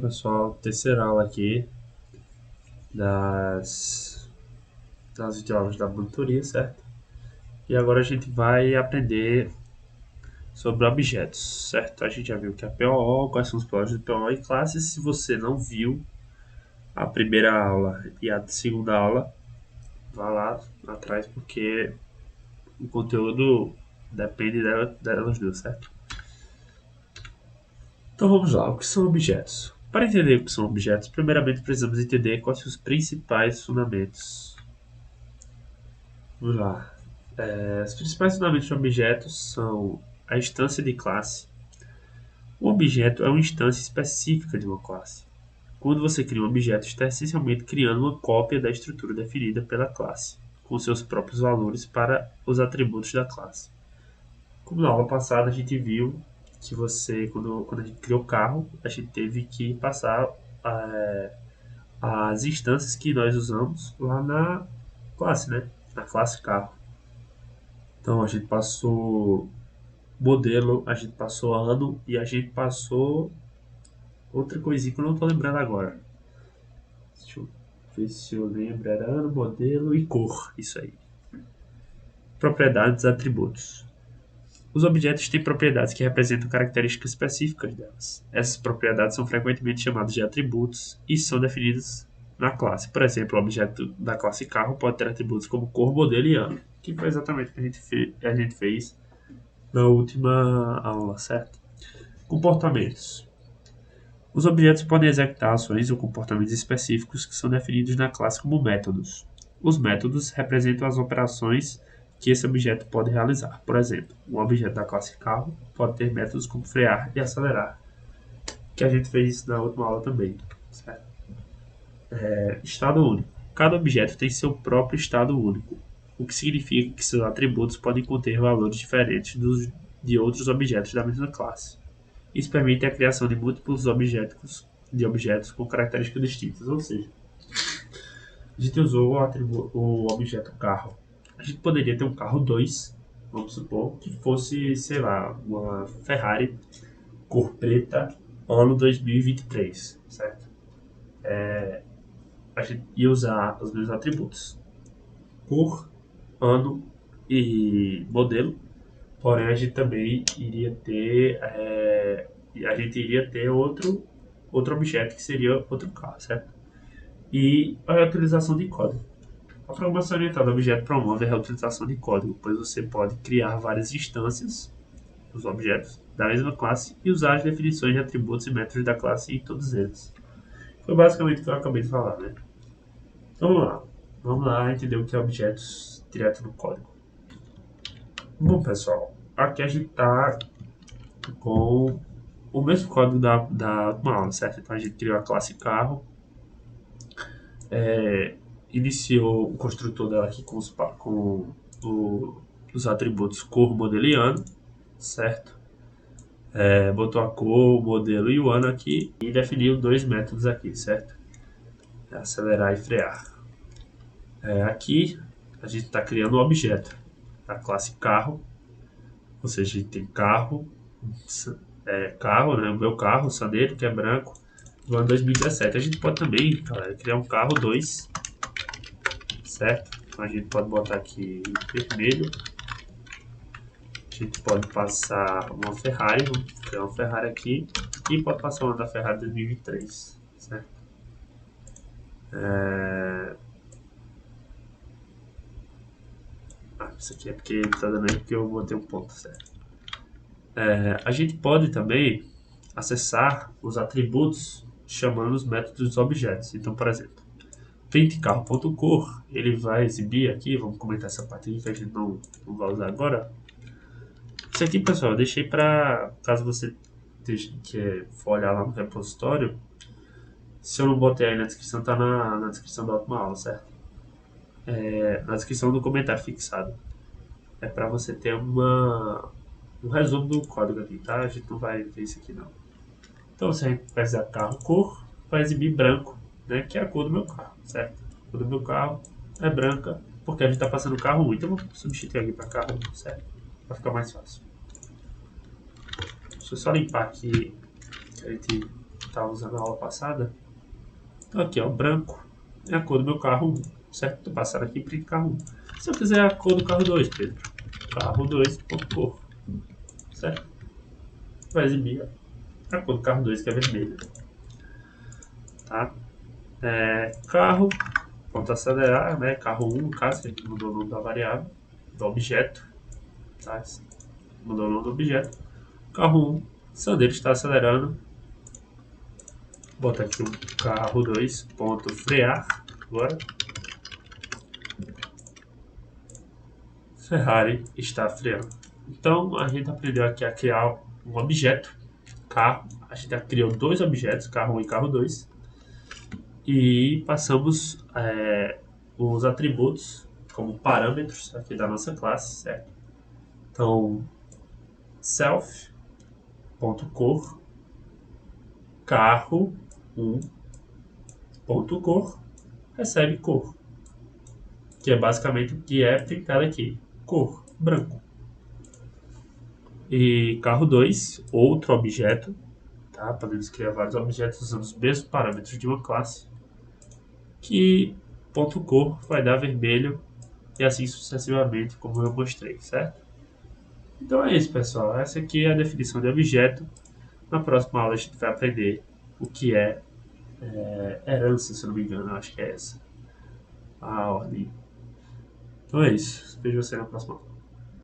Pessoal, terceira aula aqui das videoaulas da monitoria, certo? E agora a gente vai aprender sobre objetos, certo? A gente já viu que é a POO, quais são os projetos do POO e classes. Se você não viu a primeira aula e a segunda aula, vá lá atrás porque o conteúdo depende delas duas, certo? Então vamos lá, o que são objetos? Para entender o que são objetos, primeiramente precisamos entender quais são os principais fundamentos. Vamos lá. Os principais fundamentos de objetos são a instância de classe. Um objeto é uma instância específica de uma classe. Quando você cria um objeto, está essencialmente criando uma cópia da estrutura definida pela classe, com seus próprios valores para os atributos da classe. Como na aula passada a gente viu que quando a gente criou o carro, a gente teve que passar as instâncias que nós usamos lá na classe, né? Na classe carro. Então a gente passou modelo, a gente passou ano e a gente passou outra coisinha que eu não tô lembrando agora. Deixa eu ver se eu lembro. Era ano, modelo e cor. Isso aí. Propriedades, atributos. Os objetos têm propriedades que representam características específicas delas. Essas propriedades são frequentemente chamadas de atributos e são definidas na classe. Por exemplo, o objeto da classe carro pode ter atributos como cor, modelo e ano, que foi exatamente o que a gente fez na última aula, certo? Comportamentos. Os objetos podem executar ações ou comportamentos específicos que são definidos na classe como métodos. Os métodos representam as operações que esse objeto pode realizar. Por exemplo, um objeto da classe carro pode ter métodos como frear e acelerar, que a gente fez na última aula também. Certo? Estado único. Cada objeto tem seu próprio estado único, o que significa que seus atributos podem conter valores diferentes de outros objetos da mesma classe. Isso permite a criação de múltiplos objetos com características distintas. Ou seja, a gente usou o objeto carro. A gente poderia ter um carro 2, vamos supor, que fosse, sei lá, uma Ferrari cor preta, ano 2023, certo? A gente ia usar os mesmos atributos: cor, ano e modelo. Porém, a gente também iria ter, outro objeto que seria outro carro, certo? E a reutilização de código. A programação orientada a objeto promove a reutilização de código, pois você pode criar várias instâncias dos objetos da mesma classe e usar as definições de atributos e métodos da classe em todos eles. Foi basicamente o que eu acabei de falar, né? Então, vamos lá. Vamos lá entender o que é objetos direto no código. Bom, pessoal, aqui a gente está com o mesmo código da última aula, certo? Então a gente criou a classe carro, iniciou o construtor dela aqui os atributos cor, modelo e ano, certo? Botou a cor, o modelo e o ano aqui e definiu dois métodos aqui, certo? Acelerar e frear. Aqui a gente está criando um objeto da classe carro, ou seja, a gente tem carro, né? O meu carro, o Sandero, que é branco, do ano 2017. A gente pode também, galera, criar um carro 2, certo? Então a gente pode botar aqui vermelho. A gente pode passar uma Ferrari, vamos criar uma Ferrari aqui. E pode passar uma da Ferrari 2023, certo? Isso aqui é porque ele está dando aí porque eu botei um ponto, certo? A gente pode também acessar os atributos chamando os métodos dos objetos. Então, por exemplo, printCarro.cor, ele vai exibir aqui, vamos comentar essa parte aqui que a gente não vai usar agora. Isso aqui, pessoal, eu deixei para, caso você for olhar lá no repositório, se eu não botei aí na descrição, tá na descrição da última aula, certo? Na descrição do comentário fixado. É para você ter um resumo do código aqui, tá? A gente não vai ver isso aqui não. Então, se a gente precisar carro cor, vai exibir branco, né? Que é a cor do meu carro, certo? A cor do meu carro é branca, porque a gente está passando carro 1. Então, eu vou substituir aqui para carro 1, certo? Para ficar mais fácil. Deixa eu só limpar aqui, que a gente estava usando na aula passada. Então aqui, ó, branco é a cor do meu carro 1, certo? Estou passando aqui para carro 1. Se eu quiser a cor do carro 2, Pedro, carro 2, cor, certo? Vai exibir a cor do carro 2, que é vermelho, tá? Carro, ponto acelerar, né? Carro 1, no caso, que a gente mudou o nome da variável, do objeto, tá? Mudou o nome do objeto. Carro 1, Sandero está acelerando. Bota aqui um carro 2, ponto frear, agora. Ferrari está freando. Então, a gente aprendeu aqui a criar um objeto, carro. A gente já criou dois objetos, carro 1 e carro 2. E passamos os atributos como parâmetros aqui da nossa classe, certo? Então, self.cor, carro 1.cor, recebe cor, que é basicamente o que é pintado aqui, cor, branco. E carro 2, outro objeto, tá? Podemos criar vários objetos usando os mesmos parâmetros de uma classe, que ponto cor vai dar vermelho e assim sucessivamente, como eu mostrei, certo? Então é isso, pessoal. Essa aqui é a definição de objeto. Na próxima aula a gente vai aprender o que é herança, se eu não me engano, eu acho que é essa a ordem. Então é isso. Vejo você na próxima aula.